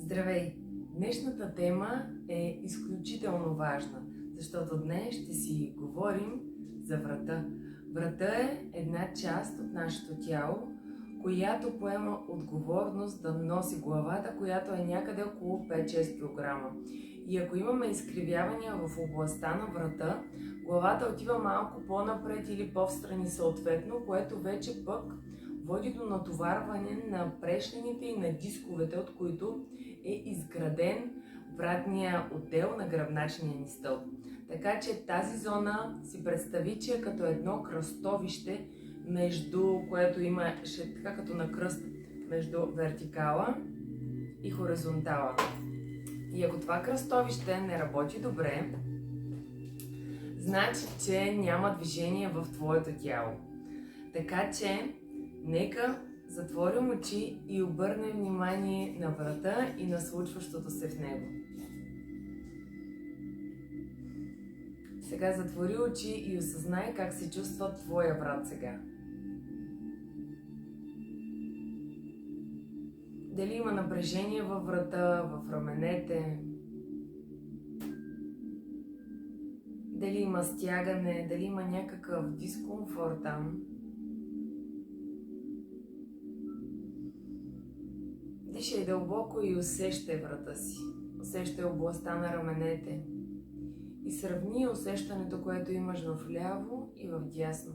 Здравей! Днешната тема е изключително важна, защото днес ще си говорим за врата. Врата е една част от нашето тяло, която поема отговорност да носи главата, която е някъде около 5-6 кг. И ако имаме изкривявания в областта на врата, главата отива малко по-напред или по-встрани съответно, което вече пък води до натоварване на прешлените и на дисковете, от които е изграден вратния отдел на гръбначния ни стълб. Така че тази зона си представи, че е като едно кръстовище, което има така като на кръст между вертикала и хоризонтала. И ако това кръстовище не работи добре, значи, че няма движение в твоето тяло. Така че нека затворим очи и обърнем внимание на врата и на случващото се в него. Сега затвори очи и осъзнай как се чувства твоя врат сега. Дали има напрежение във врата, в раменете, дали има стягане, дали има някакъв дискомфорт там. Дишай дълбоко и усещай врата си. Усещай областта на раменете. И сравни усещането, което имаш в ляво и в дясно.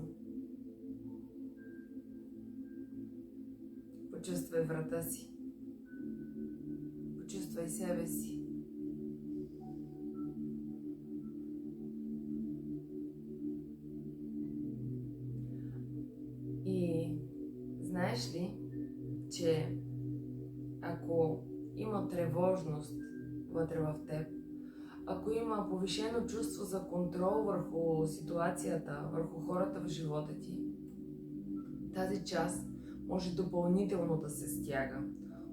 Почувствай врата си. Почувствай себе си. И знаеш ли, че ако има тревожност вътре в теб, ако има повишено чувство за контрол върху ситуацията, върху хората в живота ти, тази част може допълнително да се стяга.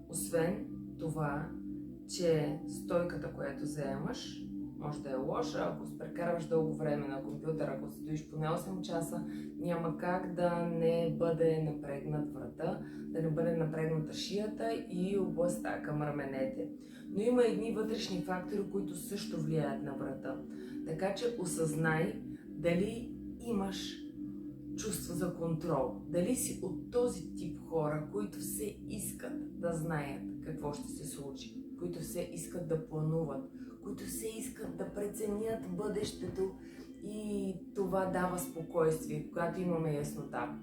Освен това, че стойката, която заемаш, може да е лоша. Ако прекарваш дълго време на компютъра, ако стоиш поне 8 часа, няма как да не бъде напрегнат врата, да не бъде напрегната шията и областта към раменете. Но има едни вътрешни фактори, които също влияят на врата. Така че осъзнай дали имаш чувство за контрол. Дали си от този тип хора, които все искат да знаят какво ще се случи, които все искат да плануват, които все искат да преценят бъдещето и това дава спокойствие, когато имаме яснота.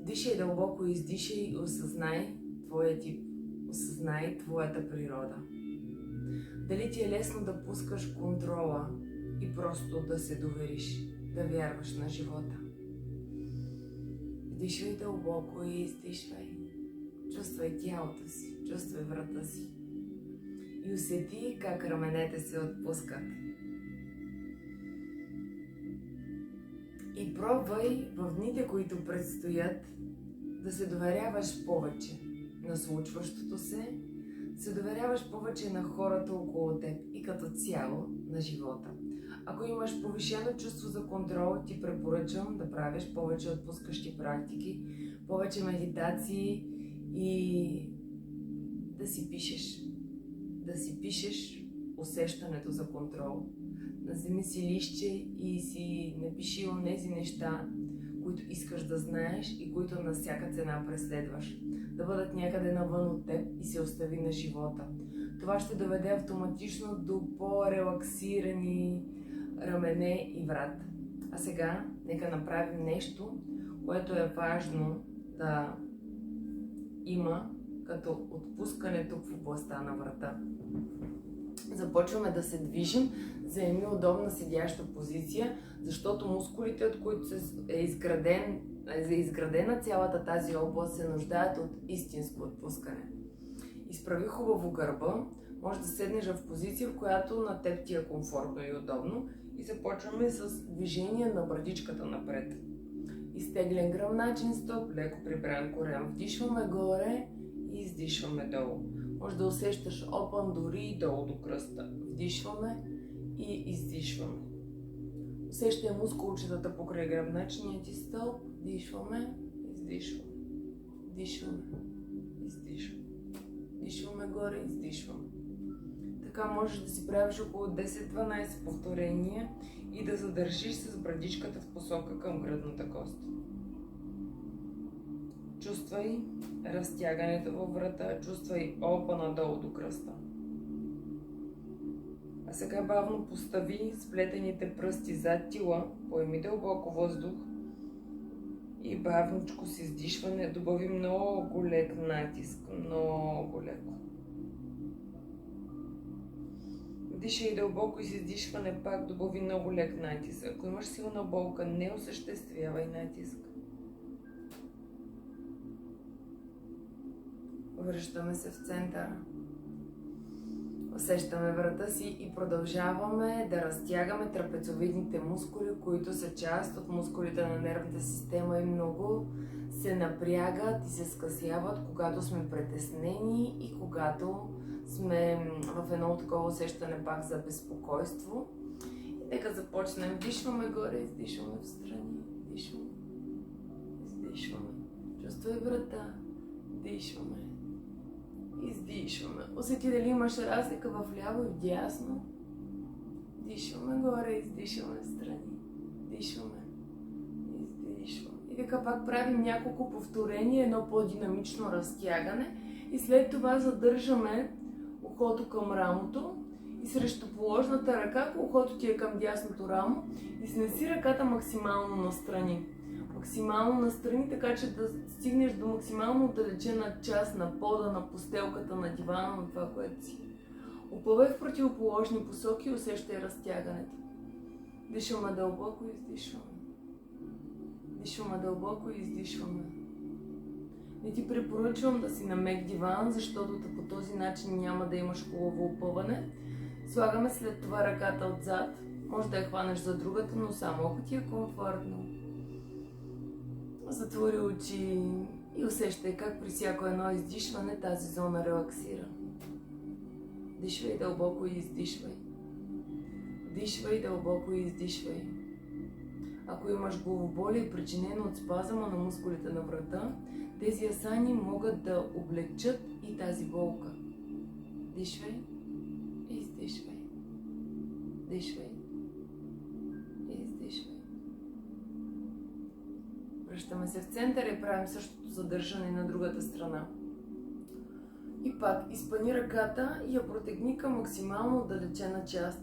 Дишай дълбоко, издишай и осъзнай твоя тип, осъзнай твоята природа. Дали ти е лесно да пускаш контрола и просто да се довериш, да вярваш на живота. Дишай дълбоко и издишвай. Чувствай тялото си, чувствай врата си. И усети как раменете се отпускат. И пробвай в дните, които предстоят, да се доверяваш повече на случващото се доверяваш повече на хората около теб и като цяло на живота. Ако имаш повишено чувство за контрол, ти препоръчвам да правиш повече отпускащи практики, повече медитации и да си пишеш. Да си пишеш усещането за контрол. Вземи си листче и си напиши онези неща, които искаш да знаеш и които на всяка цена преследваш. Да бъдат някъде навън от теб и се остави на живота. Това ще доведе автоматично до по-релаксирани рамене и врат. А сега нека направим нещо, което е важно да има като отпускане тук в областта на врата. Започваме да се движим, заеми удобна седяща позиция, защото мускулите, от които е изградена цялата тази област, се нуждаят от истинско отпускане. Изправи хубаво гърба, може да седнеш в позиция, в която на теб ти е комфортно и удобно, и започваме с движение на брадичката напред. Изтеглен гръбначен стълб, леко прибран корем, вдишваме горе и издишваме долу. Може да усещаш опън дори и долу до кръста. Вдишваме и издишваме. Усещай мускулчетата покрай гръбначния ти стълб. Вдишваме, издишваме. Вдишваме, издишваме. Дишваме горе, издишваме. Така можеш да си правиш около 10-12 повторения и да задържиш с брадичката в посока към гръдната кост. Чувствай разтягането във врата, чувствай опа надолу до кръста. А сега бавно постави сплетените пръсти зад тила, поеми дълбоко въздух и бавничко с издишване добави много лек натиск, много леко. Дишай дълбоко и с издишване пак добави много лек натиск. Ако имаш силна болка, не осъществявай натиск. Връщаме се в центъра. Усещаме врата си и продължаваме да разтягаме трапецовидните мускули, които са част от мускулите на нервната система и много се напрягат и се скъсяват, когато сме притеснени и когато сме в едно такова усещане пак за безпокойство. И нека започнем. Дишваме горе, издишваме в страни. Дишваме. Издишваме. Чувствай врата. Дишваме. Издишваме. Усети дали имаш разлика в ляво и в дясно. Дишваме горе, издишваме в страни. Дишваме. Издишваме. И така пак правим няколко повторения, едно по-динамично разтягане. И след това задържаме ухото към рамото и срещу положната ръка, ако ухото ти е към дясното рамо, изнеси ръката максимално настрани. Максимално настрани, така че да стигнеш до максимално отдалечена част на пода, на постелката, на дивана, на това, което си. Оплавай в противоположни посоки и усещай разтягането. Дишваме дълбоко и издишваме. Дишваме дълбоко и издишваме. Не ти препоръчвам да си на мек диван, защото по този начин няма да имаш хубаво опъване. Слагаме след това ръката отзад. Може да я хванеш за другата, но само ако ти е комфортно. Затвори очи и усещай как при всяко едно издишване тази зона релаксира. Дишвай дълбоко и издишвай. Дишвай дълбоко и издишвай. Ако имаш главоболие, причинено от спазъма на мускулите на врата, тези асани могат да облегчат и тази болка. Дишвай и издишвай. Дишвай и издишвай. Връщаме се в центъра и правим същото задържане на другата страна. И пак изпъни ръката и я протегни към максимално отдалечена част.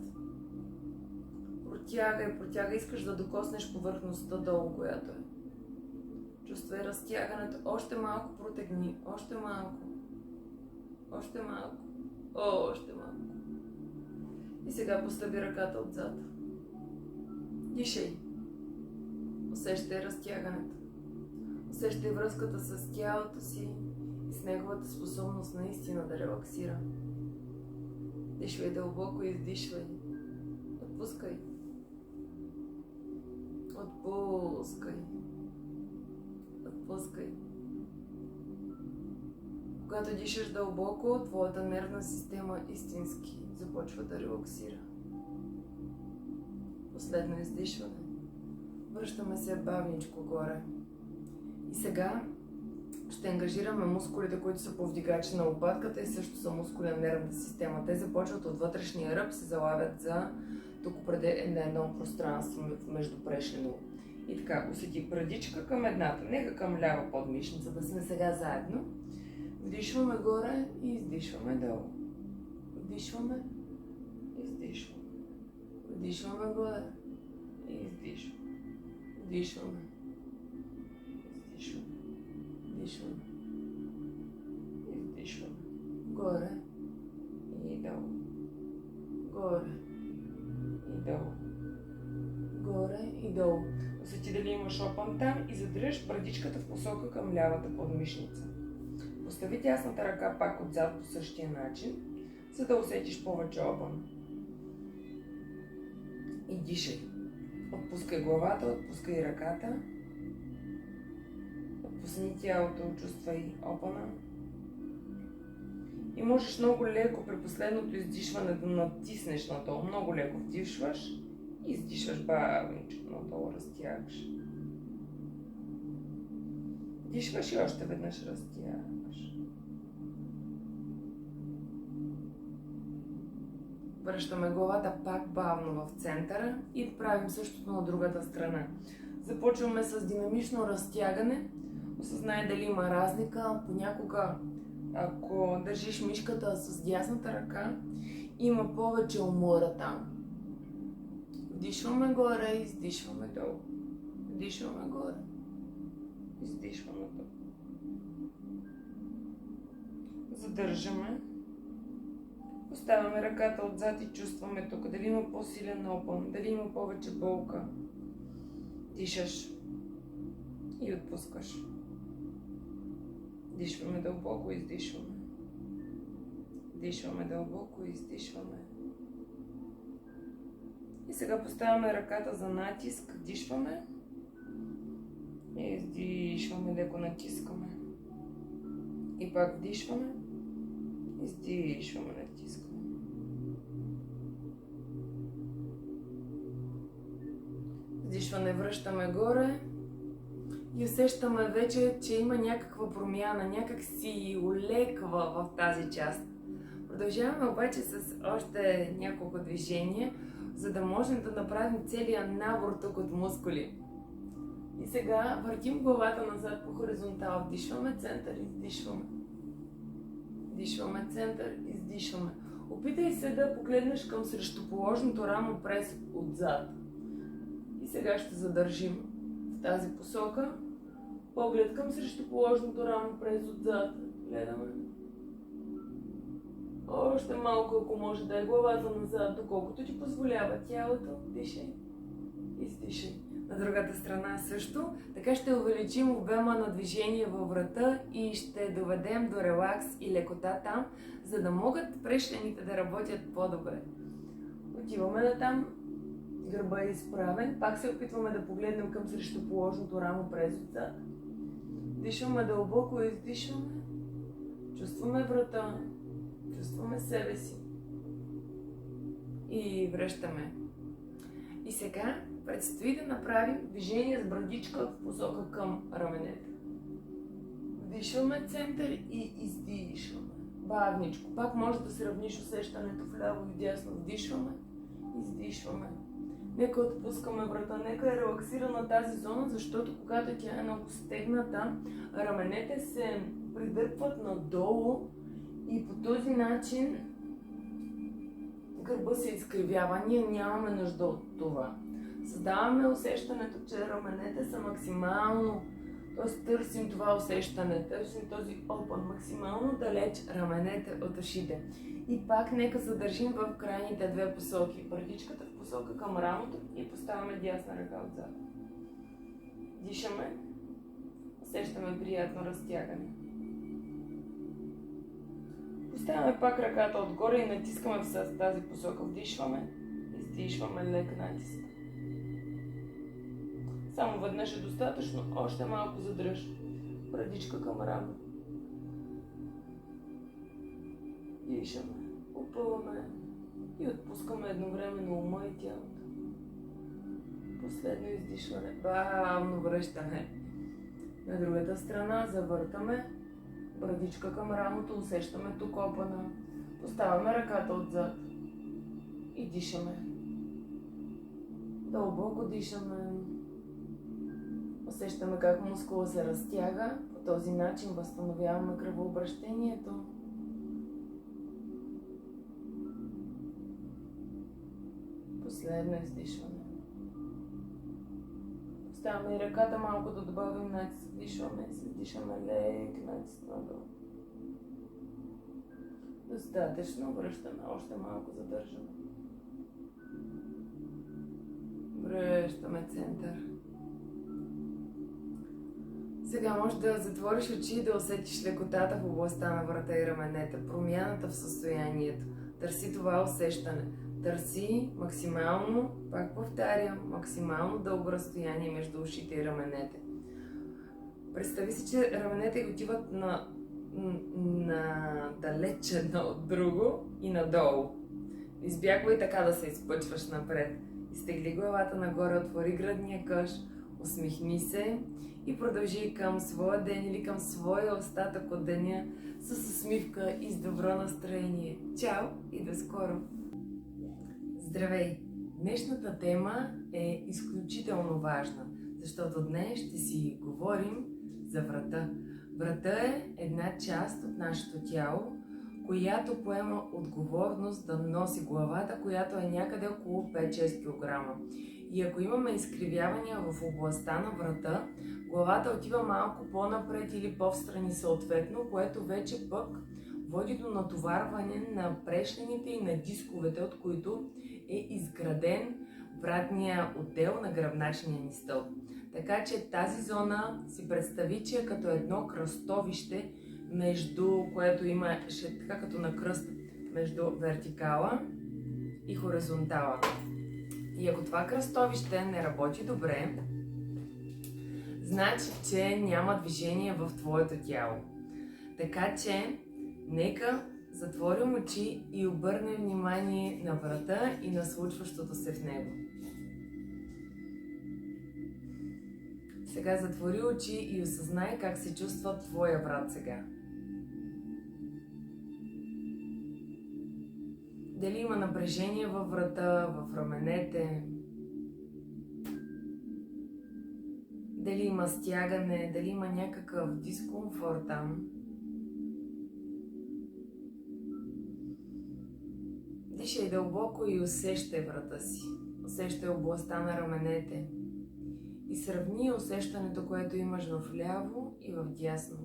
Протягай, искаш да докоснеш повърхността долу, която е. Чувствай разтягането. Още малко протегни. Още малко. Още малко. Още малко. И сега постави ръката отзад. Дишай. Усещай разтягането. Усещай връзката с тялото си и с неговата способност наистина да релаксира. Дишвай дълбоко и издишвай. Отпускай. Отпускай. Отпускай. Когато дишаш дълбоко, твоята нервна система истински започва да релаксира. Последно издишване. Връщаме се бавничко горе. И сега ще ангажираме мускулите, които са повдигачи на лопатката и също са мускули на нервната система. Те започват от вътрешния ръб, се залавят за тук едно пространство между прешлено. И така, усети брадичка към едната, нека към лява подмишница, да сме сега заедно. Вдишваме горе и издишваме долу. Вдишваме, издишваме. Вдишваме горе и издишваме. Вдишваме, издишваме. Вдишваме, издишваме. Горе и долу. Горе и долу. Горе и долу. Усети дали имаш опън там и задръж брадичката в посока към лявата подмишница. Постави тясната ръка пак отзад по същия начин, за да усетиш повече опън. И дишай. Отпускай главата, отпускай ръката. Отпусни тялото, чувствай опъна. И можеш много леко при последното издишване да натиснеш надолу. Много леко вдишваш и издишваш бавничко надолу, разтягаш. Вдишваш и още веднъж разтягаш. Връщаме главата пак бавно в центъра и правим същото на другата страна. Започваме с динамично разтягане. Осъзнай дали има разлика. Понякога, ако държиш мишката с дясната ръка, има повече умора там. Вдишваме горе, издишваме долу. Вдишваме горе, издишваме долу. Задържаме. Поставяме ръката отзад и чувстваме тук дали има по-силен опън, дали има повече болка. Дишаш и отпускаш. Дишваме дълбоко, издишваме. Дишваме дълбоко, издишваме. И сега поставяме ръката за натиск, дишваме и издишваме, леко натискаме. И пак вдишваме, издишваме, натискаме. Вдишване, връщаме горе и усещаме вече, че има някаква промяна, някак си улеква в тази част. Продължаваме обаче с още няколко движения, за да можем да направим целия набор тук от мускули. И сега въртим главата назад по хоризонтал, вдишваме център, издишваме. Вдишваме център, издишваме. Опитай се да погледнеш към срещуположното рамо през отзад. И сега ще задържим в тази посока. Поглед към срещуположното рамо през отзад. Гледаме. Още малко, ако може, дай главата назад, доколкото ти позволява тялото. Дишай. Издишай. На другата страна също. Така ще увеличим обема на движение във врата и ще доведем до релакс и лекота там, за да могат прешлените да работят по-добре. Отиваме на там. Гърба е изправен. Пак се опитваме да погледнем към срещуположното рамо през отзад. Дишваме дълбоко, издишваме. Чувстваме врата. Чувстваме себе си. И връщаме. И сега предстои да направим движение с брадичка в посока към раменете. Вдишваме център и издишваме. Бавничко. Пак може да се равниш усещането вляво и вдясно. Вдишваме, издишваме. Нека отпускаме врата, нека е релаксирана тази зона, защото когато тя е много стегната, раменете се придърпват надолу и по този начин гърба се изкривява. Ние нямаме нужда от това. Създаваме усещането, че раменете са максимално, т.е. търсим това усещане, търсим този опън, максимално далеч раменете от ушите. И пак нека задържим в крайните две посоки. Брадичката в посока към рамото и поставяме дясна ръка отзад. Дишаме, усещаме приятно разтягане. Поставяме пак ръката отгоре и натискаме в тази посока. Вдишваме, издишваме лек натиск. Само веднъж е достатъчно, още малко задръж. Брадичка към рамо. Дишаме, опъваме и отпускаме едновременно ума и тялото. Последно издишване, бавно връщане. На другата страна завъртаме, брадичка към рамото, усещаме тук опъна. Поставяме ръката отзад и дишаме. Дълбоко дишаме. Усещаме как мускула се разтяга. По този начин възстановяваме кръвообращението. Последно издишване. Оставяме и ръката малко да добавим натиск. Дишваме, издишаме лек натиск надолу. Достатъчно. Връщаме. Още малко задържаме. Връщаме център. Сега може да затвориш очи и да усетиш лекотата в областта на врата и раменете, промяната в състоянието. Търси това усещане. Търси максимално, пак повтарям, максимално дълго разстояние между ушите и раменете. Представи си, че раменете отиват далеч едно от друго и надолу. Избягвай така да се изпъчваш напред. Изтегли главата нагоре, отвори гръдния къш, усмихни се и продължи към своя ден или към своя остатък от деня с усмивка и с добро настроение. Чао и до скоро! Здравей! Днешната тема е изключително важна, защото днес ще си говорим за врата. Врата е една част от нашето тяло, която поема отговорност да носи главата, която е някъде около 5-6 кг. И ако имаме изкривявания в областта на врата, главата отива малко по-напред или по-встрани съответно, което вече пък води до натоварване на прешлените и на дисковете, от които е изграден вратния отдел на гръбначния ни стълб. Така че тази зона си представи, че е като едно кръстовище, което има така като на кръст между вертикала и хоризонтала. И ако това кръстовище не работи добре, значи, че няма движение в твоето тяло. Така че нека затворим очи и обърнем внимание на врата и на случващото се в него. Сега затвори очи и осъзнай как се чувства твоя врат сега. Дали има напрежение във врата, в раменете, дали има стягане, дали има някакъв дискомфорт там. Дишай дълбоко и усещай врата си. Усещай областта на раменете. И сравни усещането, което имаш в ляво и в дясно.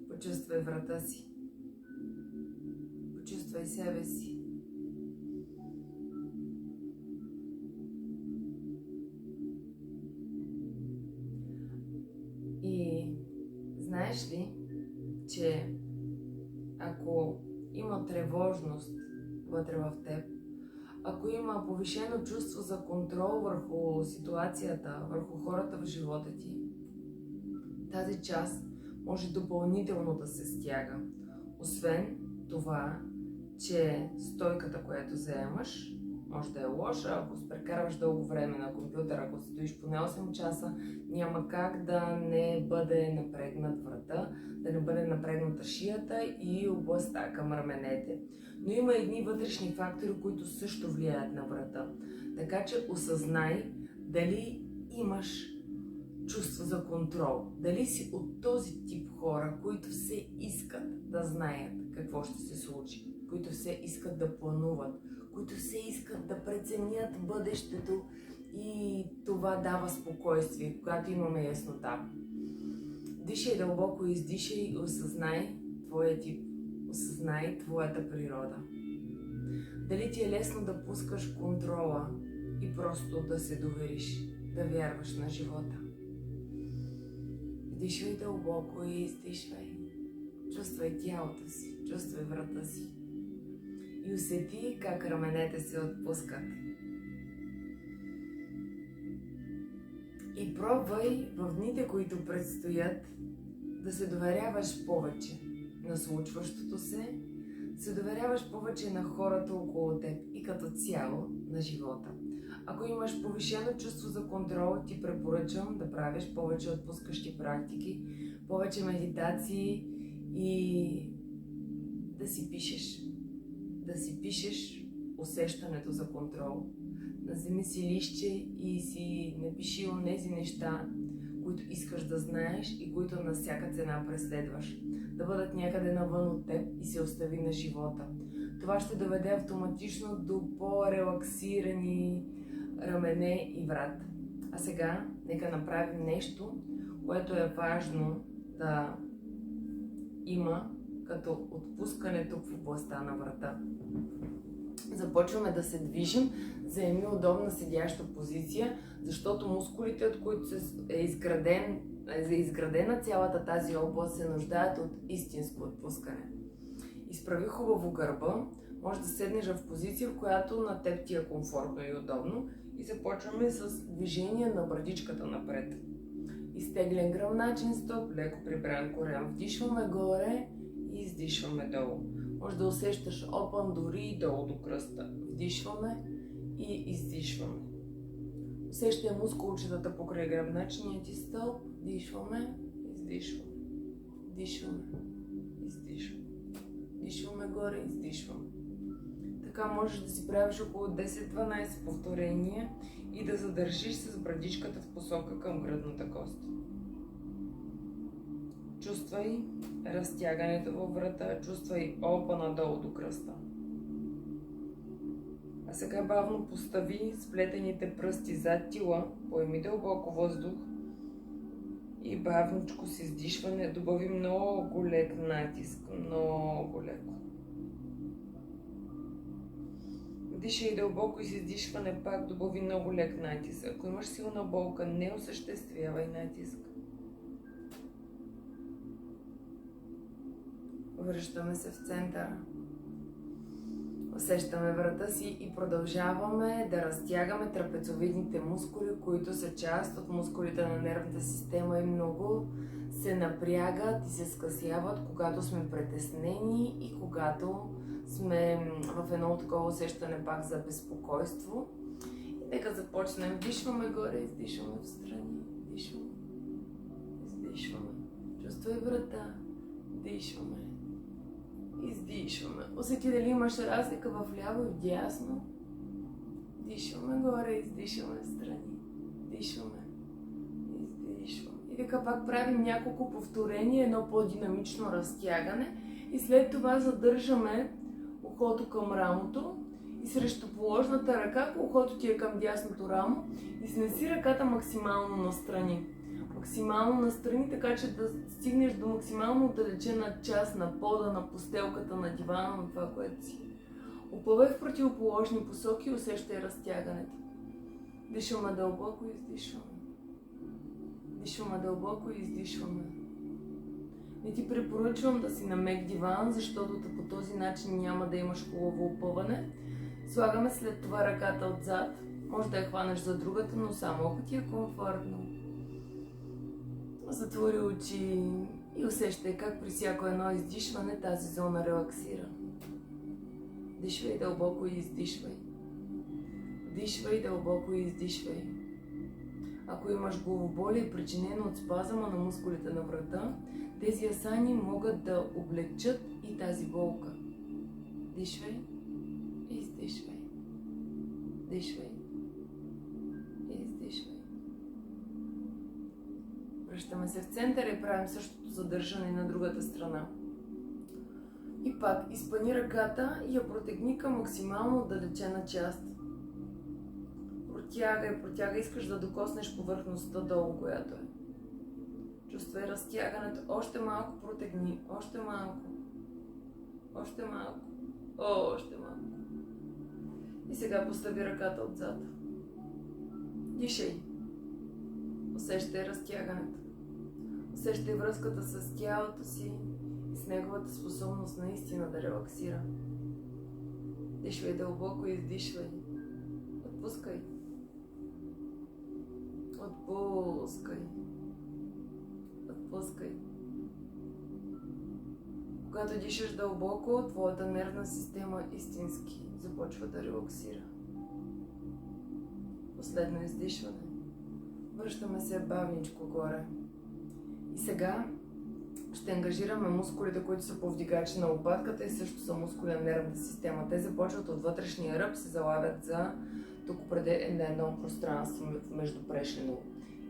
Почувствай врата си. Почувствай себе си. И знаеш ли, че ако има тревожност вътре в теб, ако има повишено чувство за контрол върху ситуацията, върху хората в живота ти, тази част може допълнително да се стяга. Освен това, че стойката, която заемаш, може да е лоша. Ако прекарваш дълго време на компютъра, ако стоиш поне 8 часа, няма как да не бъде напрегнат врата, да не бъде напрегната шията и областта към раменете. Но има едни вътрешни фактори, които също влияят на врата. Така че осъзнай дали имаш чувство за контрол. Дали си от този тип хора, които все искат да знаят какво ще се случи, които все искат да плануват, които все искат да преценят бъдещето и това дава спокойствие, когато имаме яснота. Дишай дълбоко, издишай и осъзнай твоя тип, осъзнай твоята природа. Дали ти е лесно да пускаш контрола и просто да се довериш, да вярваш на живота. Дишай дълбоко и издишвай. Чувствай тялото си, чувствай врата си. И усети как раменете се отпускат. И пробвай в дните, които предстоят, да се доверяваш повече на случващото се доверяваш повече на хората около теб и като цяло на живота. Ако имаш повишено чувство за контрол, ти препоръчвам да правиш повече отпускащи практики, повече медитации и да си пишеш. Да си пишеш усещането за контрол. Вземи си листче и си напиши онези неща, които искаш да знаеш и които на всяка цена преследваш. Да бъдат някъде навън от теб и се остави на живота. Това ще доведе автоматично до по-релаксирани рамене и врат. А сега нека направим нещо, което е важно да има като отпускане тук в областта на врата. Започваме да се движим, заеми удобна седяща позиция, защото мускулите, от които е изградена цялата тази област, се нуждаят от истинско отпускане. Изправи хубаво гърба, може да седнеш в позиция, в която на теб ти е комфортно и удобно, и започваме с движение на брадичката напред. Изтеглен гръбначен стълб, леко прибран корем, вдишваме горе и издишваме долу. Може да усещаш опън дори и долу до кръста. Вдишваме и издишваме. Усещай мускулчетата покрай гръбначния ти стълб. Вдишваме, издишваме. Вдишваме, издишваме. Вдишваме горе, издишваме. Така можеш да си правиш около 10-12 повторения и да задържиш с брадичката в посока към гръдната кост. Чувствай разтягането във врата, чувствай опа надолу до кръста. А сега бавно постави сплетените пръсти зад тила, поеми дълбоко въздух и бавничко с издишване добави много лек натиск, много леко. Дишай дълбоко и с издишване пак добави много лек натиск. Ако имаш силна болка, не осъществявай натиск. Връщаме се в центъра. Усещаме врата си и продължаваме да разтягаме трапецовидните мускули, които са част от мускулите на нервната система и много се напрягат и се скъсяват, когато сме притеснени и когато сме в едно такова усещане пак за безпокойство. И нека започнем. Дишваме горе, издишваме в страни. Дишваме. Издишваме. Чувствай врата. Дишваме. Издишваме. Усети дали имаш разлика в ляво и в дясно. Дишваме горе, издишваме в страни. Дишваме. Издишваме. И така пак правим няколко повторения, едно по-динамично разтягане. И след това задържаме ухото към рамото и срещу положната ръка, ако ухото ти е към дясното рамо, изнеси ръката максимално настрани. Максимално настрани, така че да стигнеш до максимално отдалечена част на пода, на постелката, на дивана, на това, което си. Опъвай в противоположни посоки и усещай разтягането. Дишваме дълбоко и издишваме. Дишваме дълбоко и издишваме. Не ти препоръчвам да си на мек диван, защото по този начин няма да имаш хубаво опъване. Слагаме след това ръката отзад. Може да я хванеш за другата, но само ако ти е комфортно. Затвори очи и усещай как при всяко едно издишване тази зона релаксира. Дишвай дълбоко и издишвай. Дишвай дълбоко и издишвай. Ако имаш главоболие, причинено от спазъма на мускулите на врата, тези асани могат да облегчат и тази болка. Дишвай и издишвай. Дишвай и издишвай. Връщаме се в центъра и правим същото задържане на другата страна. И пак изпъни ръката и я протегни към максимално отдалечена част. Протягай, искаш да докоснеш повърхността долу, която е. Чувствай разтягането. Още малко протегни. Още малко. Още малко. Още малко. И сега постави ръката отзад. Дишай. Усещай разтягането. Усещай връзката с тялото си и с неговата способност наистина да релаксира. Дишвай дълбоко и издишвай. Отпускай. Отпускай. Отпускай. Когато дишаш дълбоко, твоята нервна система истински започва да релаксира. Последно издишване. Връщаме се бавничко горе. И сега ще ангажираме мускулите, които са повдигачи на лопатката и също са мускули на нервната система. Те започват от вътрешния ръб, се залавят за тук преди на едно пространство между прешено.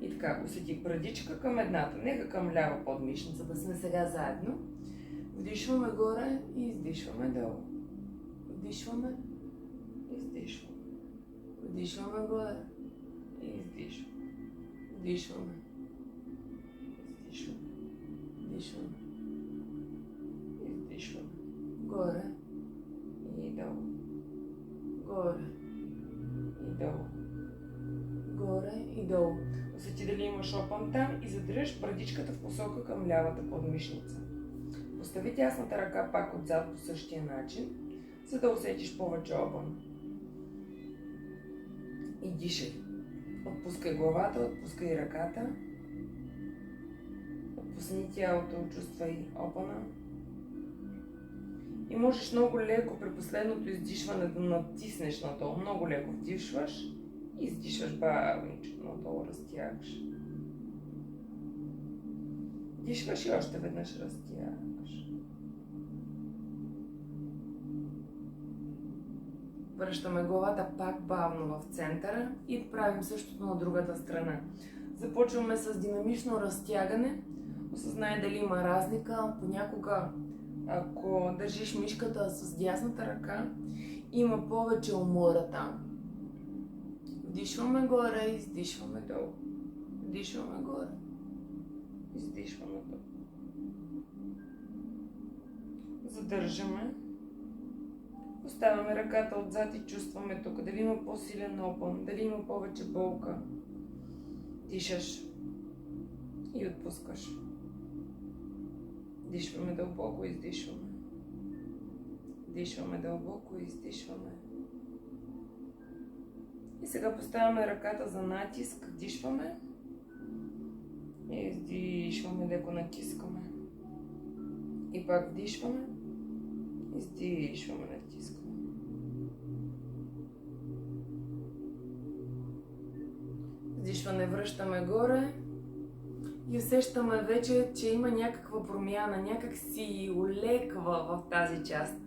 И така, усети брадичка към едната, нека към лява подмишница, да сме сега заедно. Вдишваме горе и издишваме долу. Вдишваме, издишваме. Вдишваме горе и издишваме. Вдишваме. Издишваме. Вдишваме. Издишваме. Горе и долу. Горе и долу. Горе и долу. Усети дали имаш опън там и задръж брадичката в посока към лявата подмишница. Постави тясната ръка пак отзад по същия начин, за да усетиш повече опън. И дишай. Отпускай главата, отпускай ръката. Отпусни тялото, чувствай опъна. И можеш много леко при последното издишване да натиснеш надолу. Много леко вдишваш и издишваш бавничко надолу, разтягаш. Дишваш и още веднъж разтягаш. Връщаме главата пак бавно в центъра и правим същото на другата страна. Започваме с динамично разтягане. Осъзнай дали има разлика. Понякога, ако държиш мишката с дясната ръка, има повече умора там. Вдишваме горе, издишваме долу. Вдишваме горе, издишваме долу. Задържаме. Поставяме ръката отзад и чувстваме тук. Дали има по-силен опън, дали има повече болка. Дишаш и отпускаш. Дишваме дълбоко, издишваме. Дишваме дълбоко, издишваме. И сега поставяме ръката за натиск. Дишваме. И издишваме, леко натискаме. И пак вдишваме. Издишваме, натискаме. Вдишване, връщаме горе. И усещаме вече, че има някаква промяна, някак си улеква в тази част.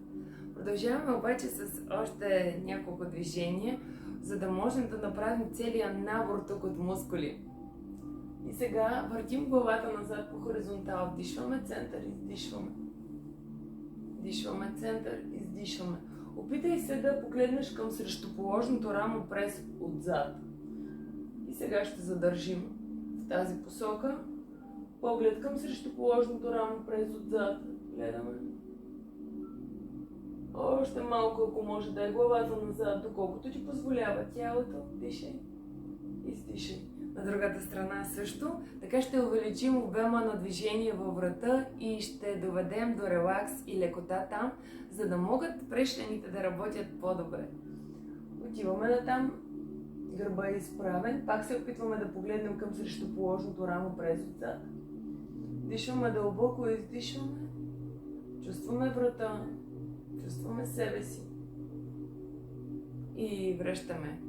Продължаваме обаче с още няколко движения, за да можем да направим целият набор тук от мускули. И сега въртим главата назад по хоризонтал. Вдишваме център, издишваме. Вдишваме център, издишваме. Опитай се да погледнеш към срещуположното рамо през отзад. И сега ще задържим в тази посока. Поглед към срещуположното рамо през отзад. Гледаме. Още малко, ако може, да е главата назад, доколкото ти позволява тялото. Дишай. Издишай. На другата страна също. Така ще увеличим обема на движение във врата и ще доведем до релакс и лекота там, за да могат прешлените да работят по-добре. Отиваме на там. Гърба е изправен. Пак се опитваме да погледнем към срещуположното рамо през отзад. Дишваме дълбоко, издишваме. Чувстваме врата. Чувстваме себе си. И връщаме.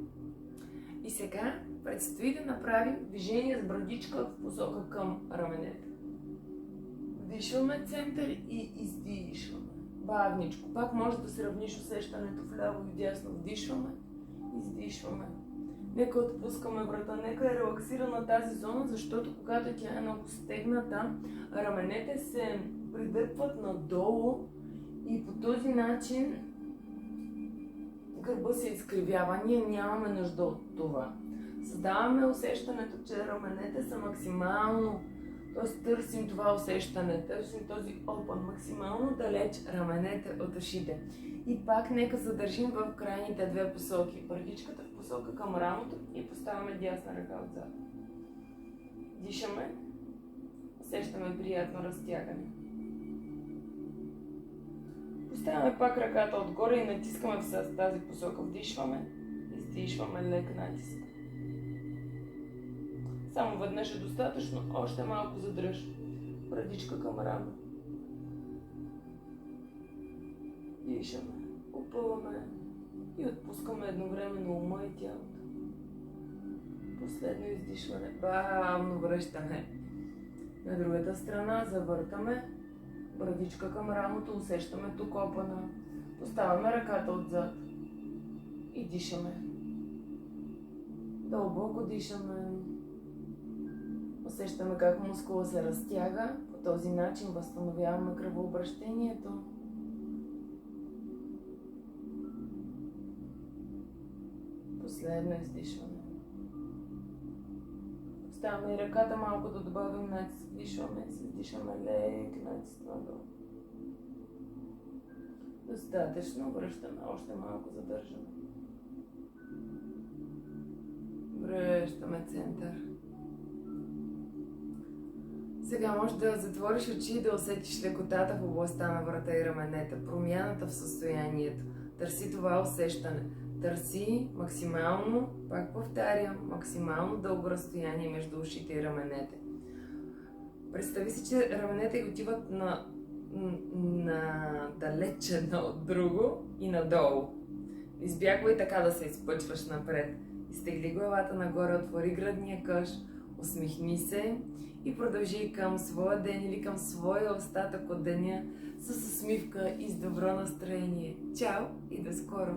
И сега предстои да направим движение с брадичка в посока към раменете. Вдишваме център и издишваме. Бавничко. Пак може да се равниш усещането вляво и вдясно. Вдишваме, издишваме. Нека отпускаме врата, нека е релаксирана тази зона, защото когато тя е много стегната, раменете се придърпват надолу и по този начин гърба се изкривява. Ние нямаме нужда от това. Създаваме усещането, че раменете са максимално, т.е. търсим това усещане, търсим този опън максимално далеч раменете от ушите. И пак нека задържим в крайните две посоки. Брадичката в посока към рамото и поставяме дясна ръка отзад. Дишаме, усещаме приятно разтягане. Поставяме пак ръката отгоре и натискаме в тази посока. Вдишваме, издишваме лек натиск. Само веднъж е достатъчно, още малко задръж. Брадичка към рамо. Дишаме, опъваме и отпускаме едновременно ума и тялото. Последно издишване, бавно връщаме. На другата страна завъртаме, брадичка към рамото, усещаме тук опъна. Поставяме ръката отзад и дишаме. Дълбоко дишаме. Усещаме как мускула се разтяга. По този начин възстановяваме кръвообращението. Последно издишване. Оставяме и ръката малко да добавим натиск. Дишваме, издишваме лек натиск надолу. Достатъчно. Връщаме. Още малко задържаме. Връщаме център. Сега може да затвориш очи и да усетиш лекотата в областта на врата и раменете, промяната в състоянието. Търси това усещане. Търси максимално, пак повтарям, максимално дълго разстояние между ушите и раменете. Представи си, че раменете отиват далеч едно от друго и надолу. Избягвай така да се изпъчваш напред. Изтегли главата нагоре, отвори гръдния къш, усмихни се и продължи към своя ден или към своя остатък от деня с усмивка и с добро настроение. Чао и до скоро!